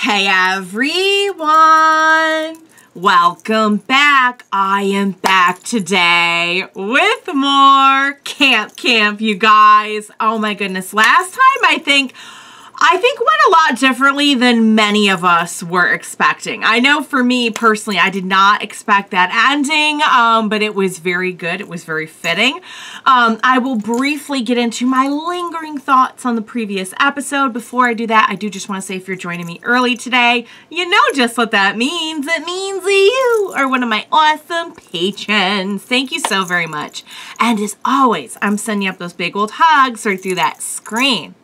Hey everyone! Welcome back. I am back today with more Camp, you guys. Oh my goodness. Last time I think went a lot differently than many of us were expecting. I know for me personally, I did not expect that ending, but it was very good. It was very fitting. I will briefly get into my lingering thoughts on the previous episode. Before I do that, I do just want to say if you're joining me early today, you know just what that means. It means you are one of my awesome patrons. Thank you so very much. And as always, I'm sending up those big old hugs right through that screen.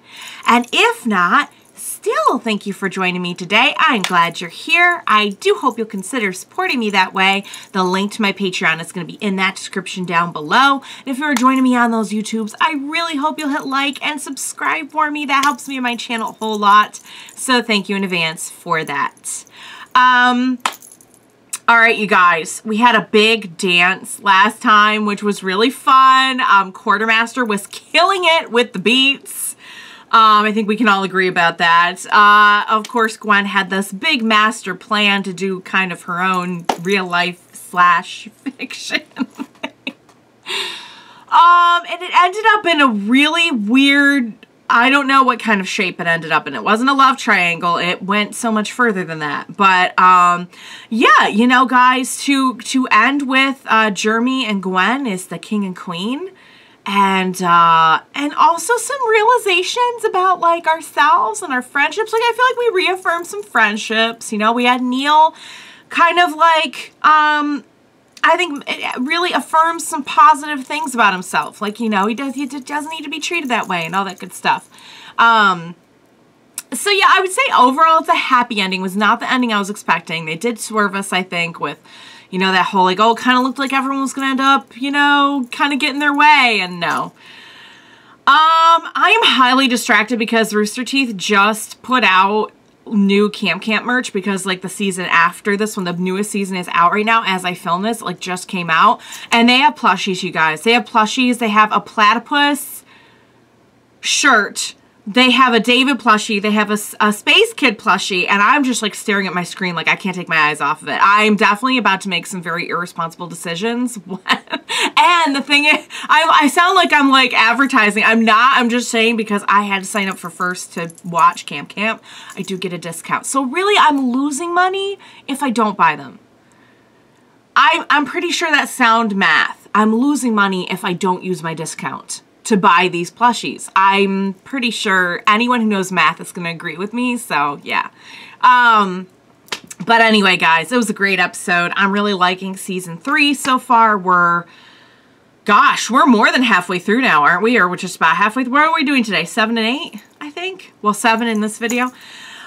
And if not, still thank you for joining me today. I'm glad you're here. I do hope you'll consider supporting me that way. The link to my Patreon is going to be in that description down below. And if you're joining me on those YouTubes, I really hope you'll hit like and subscribe for me. That helps me and my channel a whole lot. So thank you in advance for that. All right, you guys, we had a big dance last time, which was really fun. Quartermaster was killing it with the beats. I think we can all agree about that. Of course, Gwen had this big master plan to do kind of her own real life / fiction. And it ended up in a really weird, I don't know what kind of shape it ended up in. It wasn't a love triangle. It went so much further than that. But, yeah, you know, guys, to end with Jeremy and Gwen is the king and queen. And also some realizations about, like, ourselves and our friendships. Like, I feel like we reaffirmed some friendships. You know, we had Neil kind of, like, I think it really affirms some positive things about himself. Like, you know, he doesn't need to be treated that way and all that good stuff. So, yeah, I would say overall it's a happy ending. It was not the ending I was expecting. They did swerve us, I think, with... you know, that whole, like, oh, it kind of looked like everyone was going to end up, you know, kind of getting their way, and no. I am highly distracted because Rooster Teeth just put out new Camp merch because, like, the season after this one, the newest season is out right now as I film this, like, just came out. And they have plushies, you guys. They have plushies. They have a platypus shirt. They have a David plushie, they have a Space Kid plushie, and I'm just, like, staring at my screen like I can't take my eyes off of it. I'm definitely about to make some very irresponsible decisions. And the thing is, I sound like I'm, like, advertising. I'm not. I'm just saying because I had to sign up for first to watch Camp. I do get a discount. So, really, I'm losing money if I don't buy them. I'm pretty sure that's sound math. I'm losing money if I don't use my discount to buy these plushies. I'm pretty sure anyone who knows math is going to agree with me, so yeah. But anyway, guys, it was a great episode. I'm really liking season 3 so far. We're more than halfway through now, aren't we? Or we're just about halfway through. What are we doing today? 7 and 8, I think? Well, 7 in this video.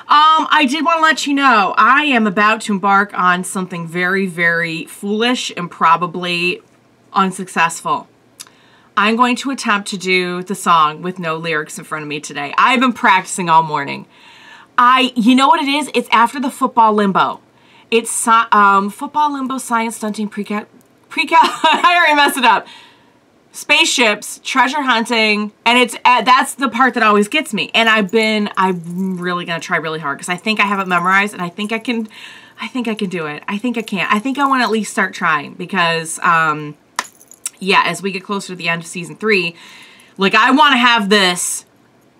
I did want to let you know, I am about to embark on something very, very foolish and probably unsuccessful. I'm going to attempt to do the song with no lyrics in front of me today. I've been practicing all morning. You know what it is? It's after the football limbo. It's football limbo, science stunting, pre-cal. I already messed it up. Spaceships, treasure hunting, and it's that's the part that always gets me. And I'm really gonna try really hard because I think I have it memorized, and I think I can do it. I think I can. I think I want to at least start trying because yeah, as we get closer to the end of season 3, like, I want to have this,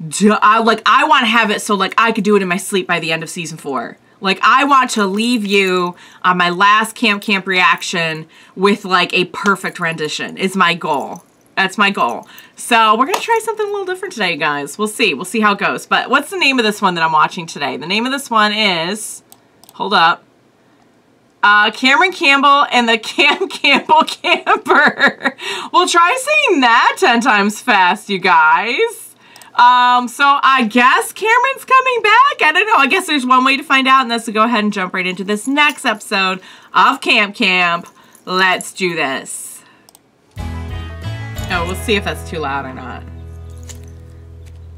I want to have it so, like, I could do it in my sleep by the end of season 4. Like, I want to leave you on my last Camp reaction with, like, a perfect rendition is my goal. That's my goal. So, we're going to try something a little different today, guys. We'll see. We'll see how it goes. But what's the name of this one that I'm watching today? The name of this one is, hold up, Cameron Campbell and the Campbell Camper. We'll try saying that 10 times fast, you guys. So I guess Cameron's coming back. I don't know. I guess there's one way to find out, and that's to go ahead and jump right into this next episode of Camp. Let's do this. Oh, we'll see if that's too loud or not.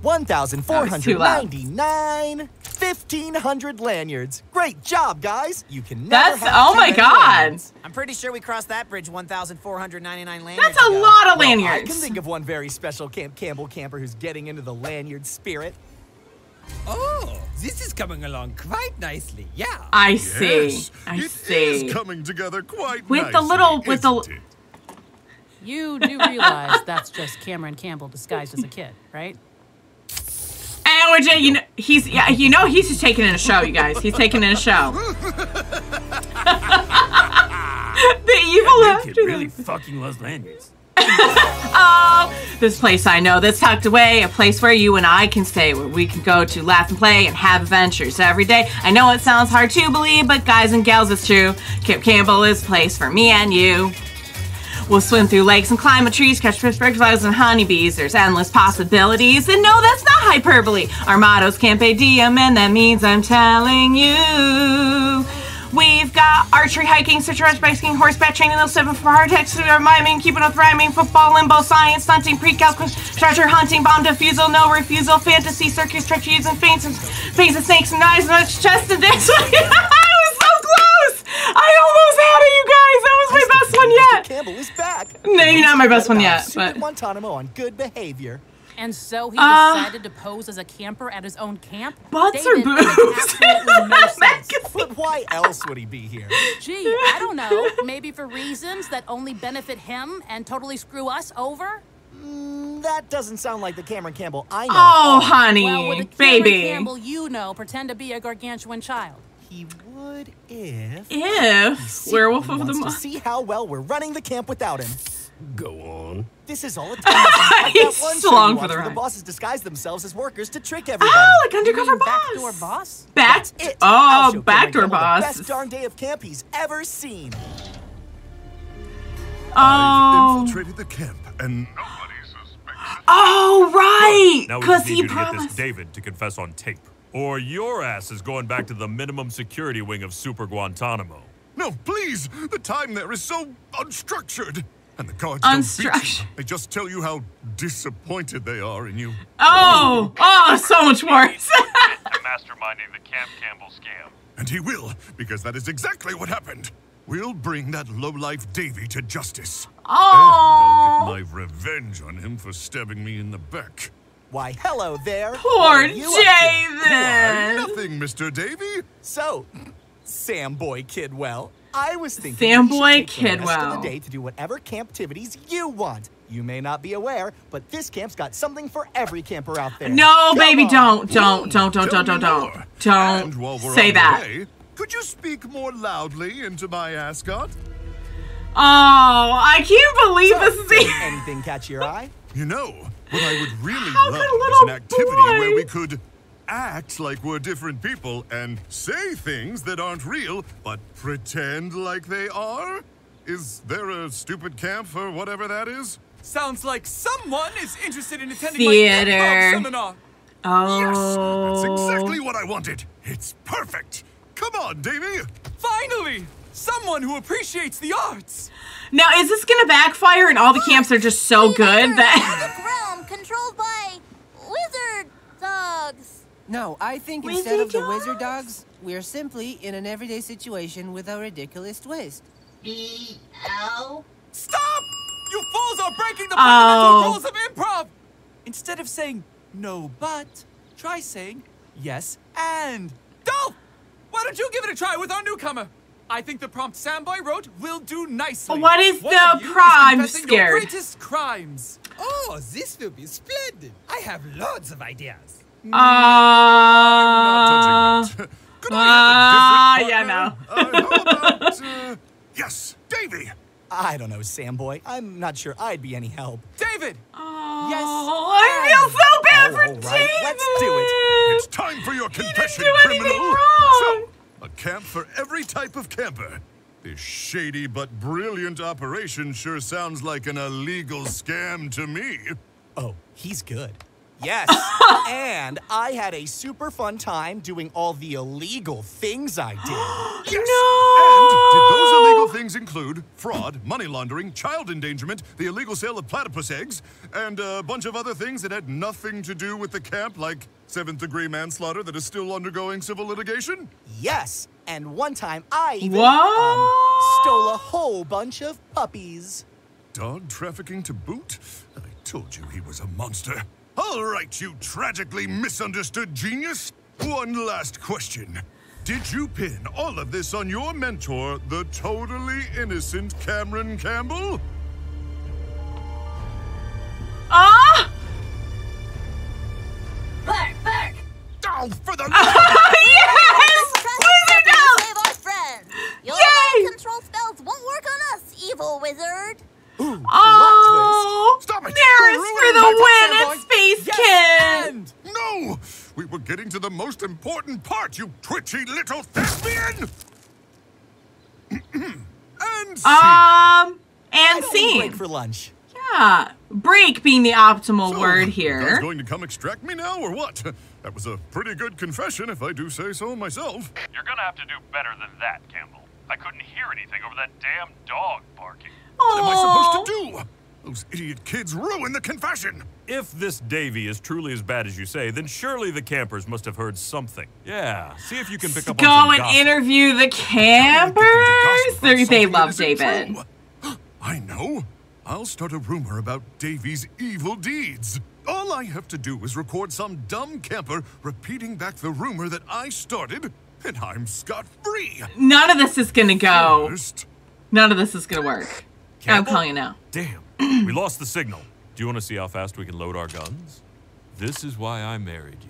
1,499. 1,500 lanyards. Great job, guys. You can never have oh my god. Lanyards. I'm pretty sure we crossed that bridge 1,499 lanyards That's a ago. lot of Well, lanyards. I can think of one very special Campbell camper who's getting into the lanyard spirit. Oh, this is coming along quite nicely. Yeah. I see. Yes, I it see. is coming together quite With nicely, the little, with the. isn't it? You do realize that's just Cameron Campbell disguised as a kid, right? And we're just, he's just taking in a show, you guys. He's taking in a show. The evil That kid laughter. really fucking loves lanyards. Oh, this place I know that's tucked away, a place where you and I can stay, where we can go to laugh and play and have adventures every day. I know it sounds hard to believe, but guys and gals, it's true. Camp Campbell is a place for me and you. We'll swim through lakes and climb up trees, catch fish, butterflies, and honeybees. There's endless possibilities, and no, that's not hyperbole. Our motto's Campe Diem, and that means I'm telling you. We've got archery, hiking, search, rush, biking, horseback training, those 7 for hard text, miming, keeping with rhyming, football, limbo, science, stunting, pre-calc, treasure hunting, bomb defusal, no refusal, fantasy, circus, treacheries, and feints, and snakes, and knives, and chest, and dicks. I was so close! I almost had it, you guys! That was my best one yet! Mr. Campbell is back. Maybe not my best one yet, Super but... Guantanamo on good behavior. And so he decided to pose as a camper at his own camp? Butts or David, boobs? that makes absolutely no sense. But why else would he be here? Gee, I don't know. Maybe for reasons that only benefit him and totally screw us over? That doesn't sound like the Cameron Campbell I know. Oh, honey, Well, would the Cameron baby. Campbell you know pretend to be a gargantuan child? He would if... If Werewolf of the wants to Month. see how well we're running the camp without him. Go on. This is all a time lesson. Like He's that one so show long you for watch the where ride. bosses disguise themselves as workers to trick everybody. Oh, like You undercover mean boss. backdoor boss? Back. It. I'll Oh, show backdoor Cameron Campbell boss. The best darn day of camp he's ever seen. I've Oh. infiltrated the camp, and nobody suspects. Oh, right. Now we Because just need he you to get this promised. David to confess on tape. Or your ass is going back to the minimum security wing of Super Guantanamo. No, please! The time there is so unstructured. And the guards don't beat you. Unstructured. They just tell you how disappointed they are in you. Oh, so much worse. Masterminding the Camp Campbell scam. And he will, because that is exactly what happened. We'll bring that lowlife Davy to justice. And I'll Oh, get my revenge on him for stabbing me in the back. Why, hello there. poor What are you up to? Why, David. nothing, Mr. Davy. So, Sam Boy Kidwell, I was thinking Sam we should Boy take the rest of Kidwell. the day to do whatever camp activities you want. You may not be aware, but this camp's got something for every camper out there. No, Come baby, on. don't Tell me more. And Don't while we're say on the that. way, could you speak more loudly into my ascot? Oh, I can't believe this is Did the... anything catch your eye? You know, what I would really How love could a is little an activity boy- where we could act like we're different people and say things that aren't real, but pretend like they are? Is there a stupid camp for whatever that is? Sounds like someone is interested in attending Theater. my improv seminar. Oh. That's exactly what I wanted. It's perfect. Come on, Davy. Finally, someone who appreciates the arts. Now, is this gonna backfire and all the camps are just so good that... realm controlled by wizard dogs. No, I think Wizard instead of the wizard dogs? dogs, we're simply in an everyday situation with a ridiculous twist. B-O? Stop! You fools are breaking the Oh. fundamental rules of improv. Instead of saying no but, try saying yes and. Dolph! Why don't you give it a try with our newcomer? I think the prompt Samboy wrote will do nicely. What is One the of you is prompt? I'm confessing your scared. greatest crimes. Oh, this will be splendid. I have loads of ideas. Not touching that. Could I have a different yeah, partner? How about, yes, Davy. I don't know, Sam Boy. I'm not sure I'd be any help. David! Oh, I feel so bad for all right, David. let's do it. It's time for your confession, do anything criminal. wrong. So, a camp for every type of camper. This shady but brilliant operation sure sounds like an illegal scam to me. Oh, he's good. Yes, and I had a super fun time doing all the illegal things I did. Yes! No! And did those illegal things include fraud, money laundering, child endangerment, the illegal sale of platypus eggs, and a bunch of other things that had nothing to do with the camp, like 7th-degree manslaughter that is still undergoing civil litigation? Yes, and one time I even What? stole a whole bunch of puppies. Dog trafficking to boot? I told you he was a monster. All right, you tragically misunderstood genius. One last question. Did you pin all of this on your mentor, the totally innocent Cameron Campbell? Ah! Back! Oh, for the Yes! Wizard does! Save our friends. Your Yay! mind control spells won't work on us, evil wizard. Ooh, Oh! Stop it! There is for the win Samboy. at Space Yes, Kid! and No! We were getting to the most important part, you twitchy little thespian! And see. And Break scene. for lunch. Yeah. Break being the optimal So, word You guys here. going to come extract me now, or what? That was a pretty good confession, if I do say so myself. You're gonna have to do better than that, Campbell. I couldn't hear anything over that damn dog barking. What am I Aww. supposed to do? Those idiot kids ruined the confession. If this Davy is truly as bad as you say, then surely the campers must have heard something. Yeah, see if you can pick up on Go some and gossip. interview the campers. They love David. I know. I'll start a rumor about Davy's evil deeds. All I have to do is record some dumb camper repeating back the rumor that I started, and I'm scot-free. None of this is gonna go. First, None of this is gonna work. I'm Campbell? calling it now. Damn, we lost the signal. Do you want to see how fast we can load our guns? This is why I married you.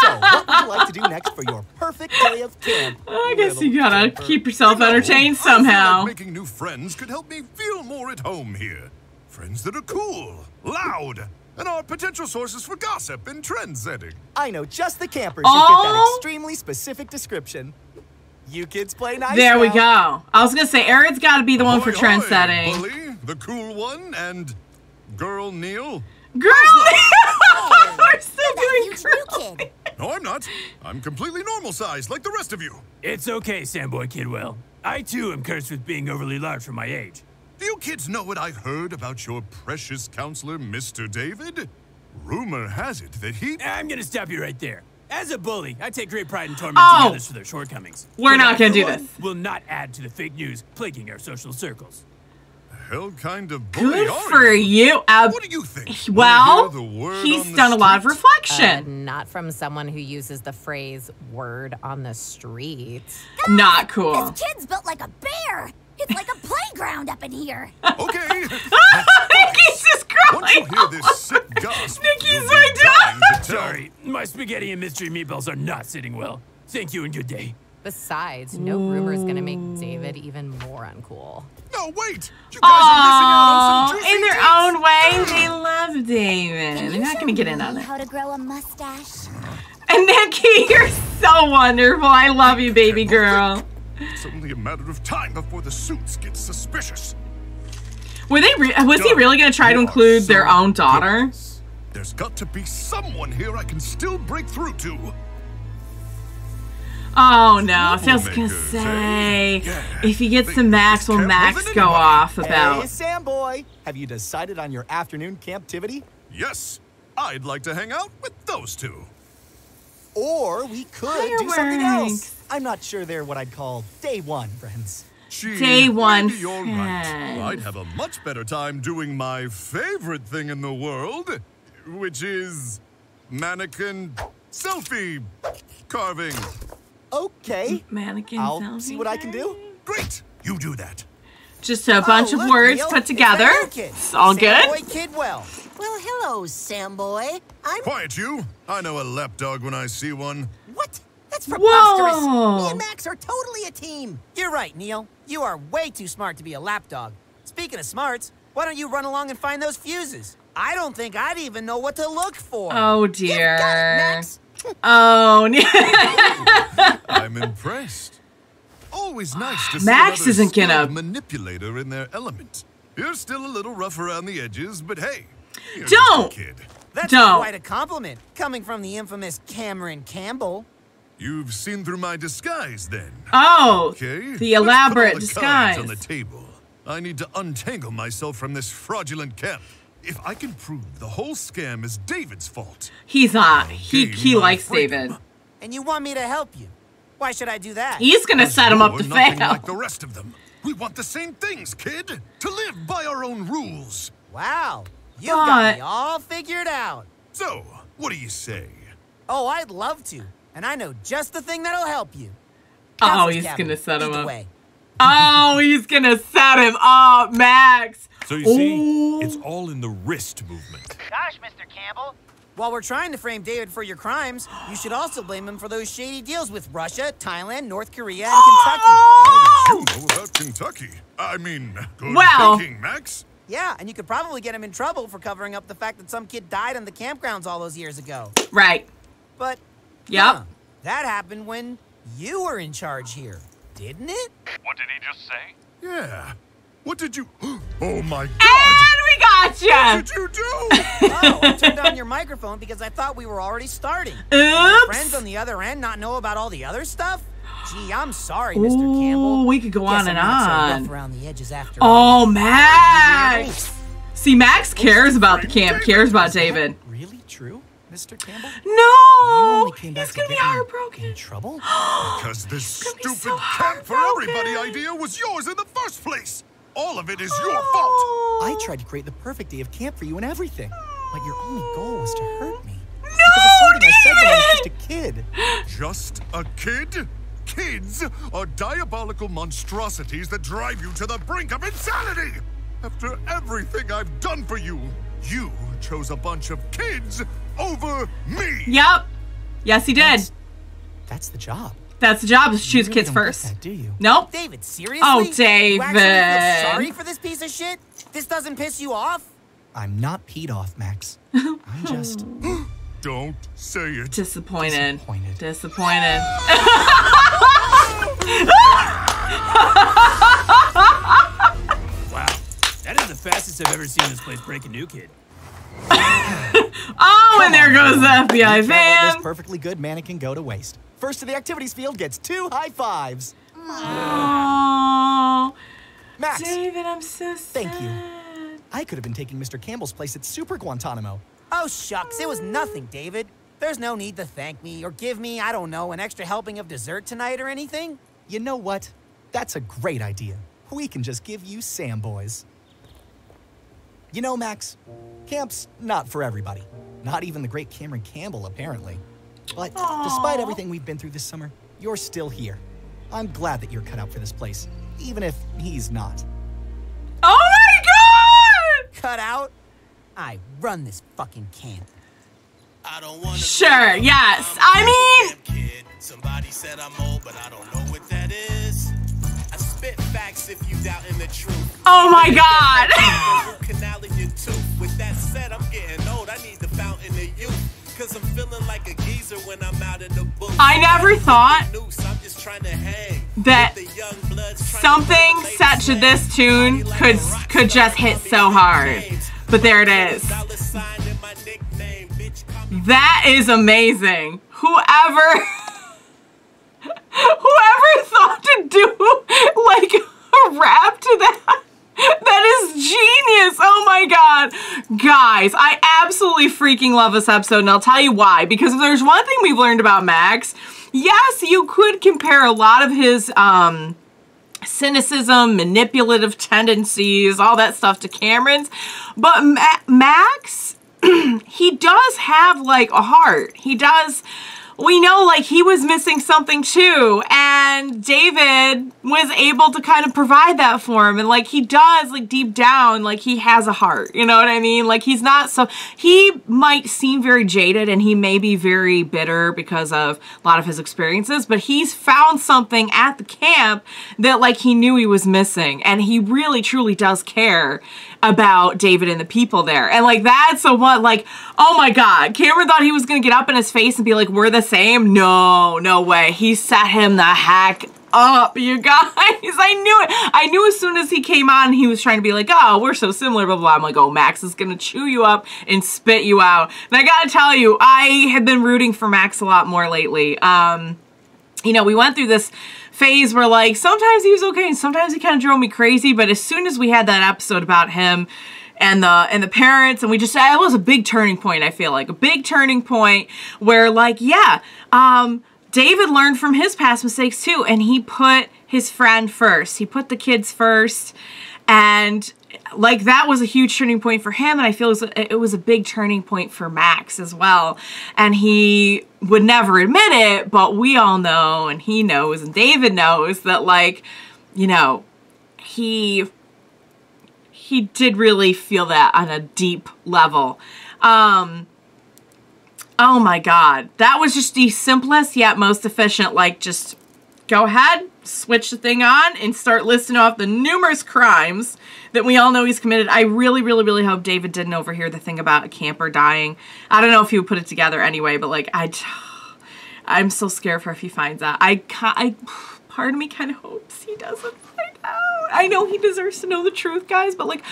So, what would you like to do next for your perfect day of camp? I guess little you gotta camper? keep yourself entertained I feel somehow. like making new friends could help me feel more at home here. Friends that are cool, loud, and are potential sources for gossip and trend setting. I know just the campers who fit that Oh. extremely specific description. You kids play nice There we now. go. I was gonna say, Aaron's gotta be the one for Ahoy, trend ahoy, setting. Bully, the cool one, and Girl Neil. Girl! We're still doing Huge new girl. kid. No, I'm not. I'm completely normal sized, like the rest of you. It's okay, Samboy Kidwell. I too am cursed with being overly large for my age. Do you kids know what I've heard about your precious counselor, Mr. David? Rumor has it that he... I'm gonna stop you right there. As a bully, I take great pride in tormenting Oh. others for their shortcomings. We're But not I, gonna for do one, this. Will not add to the fake news plaguing our social circles. hell kind of bully Good are for you? you. What do you think? Well, Wanna hear the word he's on the done a lot of street? reflection. Not from someone who uses the phrase word on the street. Not cool. This kid's built like a bear. It's like a playground up in here. Okay. Nikki's just Once you crying. hear this sick gospel, Nikki's you'll be right dying down. to tell. Sorry, my spaghetti and mystery meatballs are not sitting well. Thank you and good day. Besides, no rumor is going to make David even more uncool. No, wait! You guys are missing out on Aww, some juicy in their deets. own way, they love David. Can They're you not show gonna get in me on it. how to grow a mustache? And Nikki, you're so wonderful. I love you, baby girl. It's only a matter of time before the suits get suspicious. Were they? Was he really gonna try to include their own daughter? There's got to be someone here I can still break through to. Oh no! So I was gonna Troublemakers, say, eh? Yeah. if he gets They to Max, will can't Max live in go anybody. off Hey, about? Sam boy, have you decided on your afternoon camptivity? Yes, I'd like to hang out with those two. Or we could do something else. Fireworks. I'm not sure they're what I'd call day one friends. Gee, Day one maybe you're right. friends. I'd have a much better time doing my favorite thing in the world, which is mannequin selfie carving. Okay, Mannequin. I'll selfie see what I can do. Great, you do that. Just a bunch of look, words Neil, put it's together. that new kid, It's all good. Samboy Kidwell. Well, hello, Samboy. I'm... Quiet, you. I know a lapdog when I see one. What? That's preposterous. Whoa. Me and Max are totally a team. You're right, Neil. You are way too smart to be a lapdog. Speaking of smarts, why don't you run along and find those fuses? I don't think I'd even know what to look for. Oh You've dear. got it, Max. Oh. I'm impressed. Always nice to see Max another isn't gonna- skilled manipulator in their element. You're still a little rough around the edges, but hey, you're Don't. just a kid. That's Don't. quite a compliment, coming from the infamous Cameron Campbell. You've seen through my disguise, then. Oh. Okay. The let's elaborate put all the cards on the disguise. table. I need to untangle myself from this fraudulent camp. If I can prove the whole scam is David's fault, He's not. He gain my likes freedom. David. And you want me to help you. Why should I do that? He's gonna set him up You're to nothing fail. like the rest of them. We want the same things, kid. To live by our own rules. Wow, you've got But- me all figured out. So, what do you say? Oh, I'd love to. And I know just the thing that'll help you. Oh, he's gonna set him up. Oh, he's gonna set him up, Max. So you see, it's all in the wrist movement. Gosh, Mr. Campbell. While we're trying to frame David for your crimes, you should also blame him for those shady deals with Russia, Thailand, North Korea, and Kentucky. How did you know about Kentucky? I mean, good thinking, Max. Yeah, and you could probably get him in trouble for covering up the fact that some kid died on the campgrounds all those years ago. Right. But, yep. That happened when you were in charge here, didn't it? What did he just say? Yeah. What did you... Oh, my God. And we got you. What did you do? Oh, I turned on your microphone because I thought we were already starting. Oops. Did your friends on the other end not know about all the other stuff? Gee, I'm sorry, Mr. Campbell. We could go on and on. So around the edges after all. Max! See, Max cares about the camp, cares about David. Really true, Mr. Campbell? No! He's gonna be heartbroken. In trouble? Because this stupid camp for everybody idea was yours in the first place. All of it is your fault. I tried to create the perfect day of camp for you and everything, but your only goal was to hurt me. No, because of something I said when I was just a kid. Just a kid? Kids are diabolical monstrosities that drive you to the brink of insanity. After everything I've done for you, you chose a bunch of kids over me. Yep. Yes, he did. That's the job. That's the job, is to choose kids first. That, do you? Nope. David, seriously? Oh, David. You actually feel sorry for this piece of shit? This doesn't piss you off? I'm not peed off, Max. I'm just... Don't say it. Disappointed. Wow. That is the fastest I've ever seen this place break a new kid. Oh, and there goes the FBI van. This perfectly good mannequin go to waste. First to the activities field gets 2 high fives. Oh, Max. David, I'm so sad. Thank you. I could have been taking Mr. Campbell's place at Super Guantanamo. Oh, shucks. It was nothing, David. There's no need to thank me or give me, I don't know, an extra helping of dessert tonight or anything. You know what? That's a great idea. We can just give you Sam boys. You know, Max, camp's not for everybody. Not even the great Cameron Campbell, apparently. But despite everything we've been through this summer, you're still here. I'm glad that you're cut out for this place, even if he's not. Oh my God! Cut out? I run this fucking camp. I don't want to. Sure, yes. I mean... Somebody said I'm old, but I don't know what that is. I spit facts if you doubt in the truth. Oh my God! With that said, I'm getting old. I need the fountain of youth. Cause I'm feeling like a geezer when I'm out in the booth. I never thought that something set to this tune could just hit so hard. But there it is. That is amazing. Whoever thought to do like a rap to that. That is genius. Oh my God. Guys, I absolutely freaking love this episode, and I'll tell you why. Because if there's one thing we've learned about Max, yes, you could compare a lot of his cynicism, manipulative tendencies, all that stuff to Cameron's, but Max, he does have like a heart. He does. We know like he was missing something too, and David was able to kind of provide that for him, and like he does, like deep down, like he has a heart, you know what I mean? Like he's not so, he might seem very jaded and he may be very bitter because of a lot of his experiences, but he's found something at the camp that like he knew he was missing, and he really truly does care about David and the people there. And like that's a what, like, oh my God, Cameron thought he was gonna get up in his face and be like, we're the same. No way. He set him the heck up, you guys. I knew it. I knew as soon as he came on, he was trying to be like, oh, we're so similar, blah, blah. I'm like, oh, Max is gonna chew you up and spit you out. And I gotta tell you, I have been rooting for Max a lot more lately. You know, we went through this phase where like sometimes he was okay and sometimes he kind of drove me crazy, but as soon as we had that episode about him and the parents, and we just, it was a big turning point. I feel like a big turning point where like, yeah, David learned from his past mistakes too, and he put his friend first. He put the kids first, and like, that was a huge turning point for him, and I feel it was a big turning point for Max as well. And he would never admit it, but we all know, and he knows, and David knows that, like, you know, he did really feel that on a deep level. Oh my God. That was just the simplest yet most efficient, like, just go ahead, switch the thing on, and start listing off the numerous crimes that we all know he's committed. I really, really, really hope David didn't overhear the thing about a camper dying. I don't know if he would put it together anyway, but, like, I'm so scared for if he finds out. Part of me kind of hopes he doesn't find out. I know he deserves to know the truth, guys, but, like,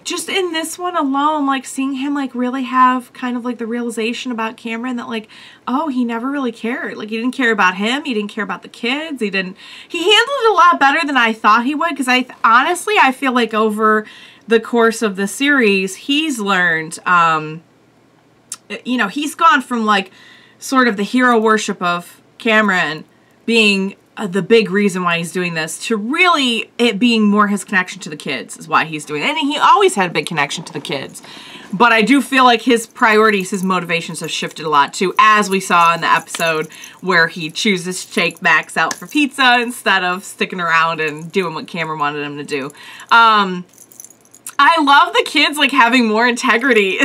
just in this one alone, like, seeing him, like, really have kind of, like, the realization about Cameron that, like, oh, he never really cared. Like, he didn't care about him. He didn't care about the kids. He handled it a lot better than I thought he would, because honestly, I feel like over the course of the series, he's learned, you know, he's gone from, like, sort of the hero worship of Cameron being the big reason why he's doing this to really it being more his connection to the kids is why he's doing it. And he always had a big connection to the kids. But I do feel like his priorities, his motivations have shifted a lot too, as we saw in the episode where he chooses to take Max out for pizza instead of sticking around and doing what Cameron wanted him to do. I love the kids, like, having more integrity.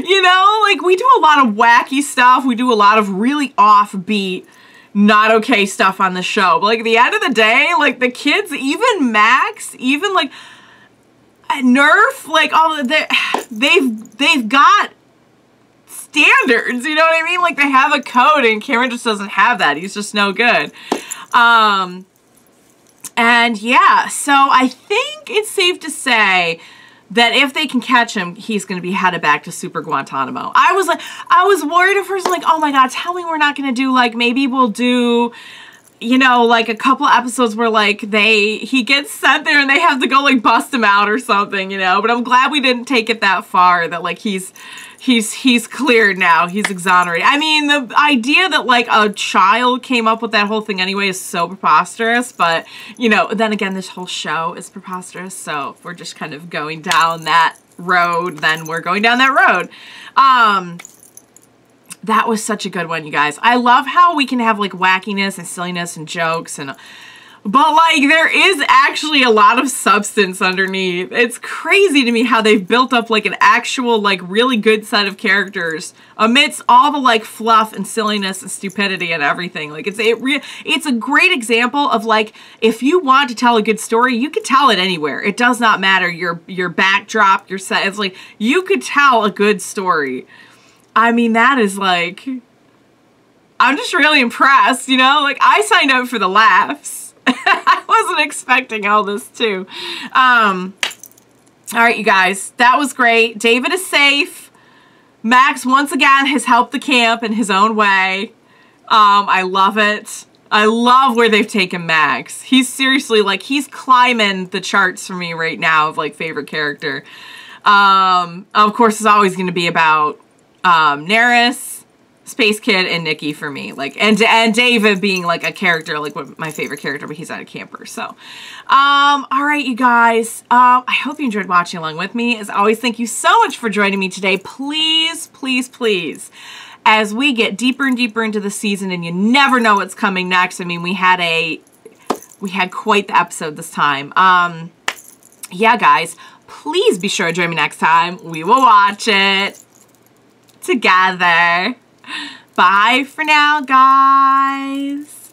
You know, like, we do a lot of wacky stuff. We do a lot of really offbeat, not okay stuff on the show. But, like, at the end of the day, like, the kids, even Max, even, like, Nerf, like, all they've got standards, you know what I mean? Like, they have a code, and Cameron just doesn't have that. He's just no good. And yeah, so I think it's safe to say that if they can catch him, he's going to be headed back to Super Guantanamo. I was worried at first, like, oh my God, tell me we're not going to do, like, maybe we'll do, you know, like, a couple episodes where, like, he gets sent there and they have to go, like, bust him out or something, you know, but I'm glad we didn't take it that far, that, like, he's cleared now. He's exonerated. I mean, the idea that, like, a child came up with that whole thing anyway is so preposterous, but, you know, then again, this whole show is preposterous, so if we're just kind of going down that road, then we're going down that road. That was such a good one, you guys. I love how we can have, like, wackiness and silliness and jokes but, like, there is actually a lot of substance underneath. It's crazy to me how they've built up, like, an actual, like, really good set of characters amidst all the, like, fluff and silliness and stupidity and everything. Like, it's a great example of, like, if you want to tell a good story, you could tell it anywhere. It does not matter your backdrop, your set. It's like, you could tell a good story. I mean, that is, like, I'm just really impressed, you know? Like, I signed up for the laughs. I wasn't expecting all this, too. All right, you guys. That was great. David is safe. Max, once again, has helped the camp in his own way. I love it. I love where they've taken Max. He's seriously, like, he's climbing the charts for me right now of, like, favorite character. Of course, it's always going to be about Neris, Space Kid, and Nikki for me, like, and David being, like, a character, like, my favorite character, but he's not a camper. So all right, you guys, I hope you enjoyed watching along with me. As always, thank you so much for joining me today. Please, please, please, as we get deeper and deeper into the season, and you never know what's coming next. I mean, we had quite the episode this time. Yeah, guys, please be sure to join me next time. We will watch it together. Bye for now, guys.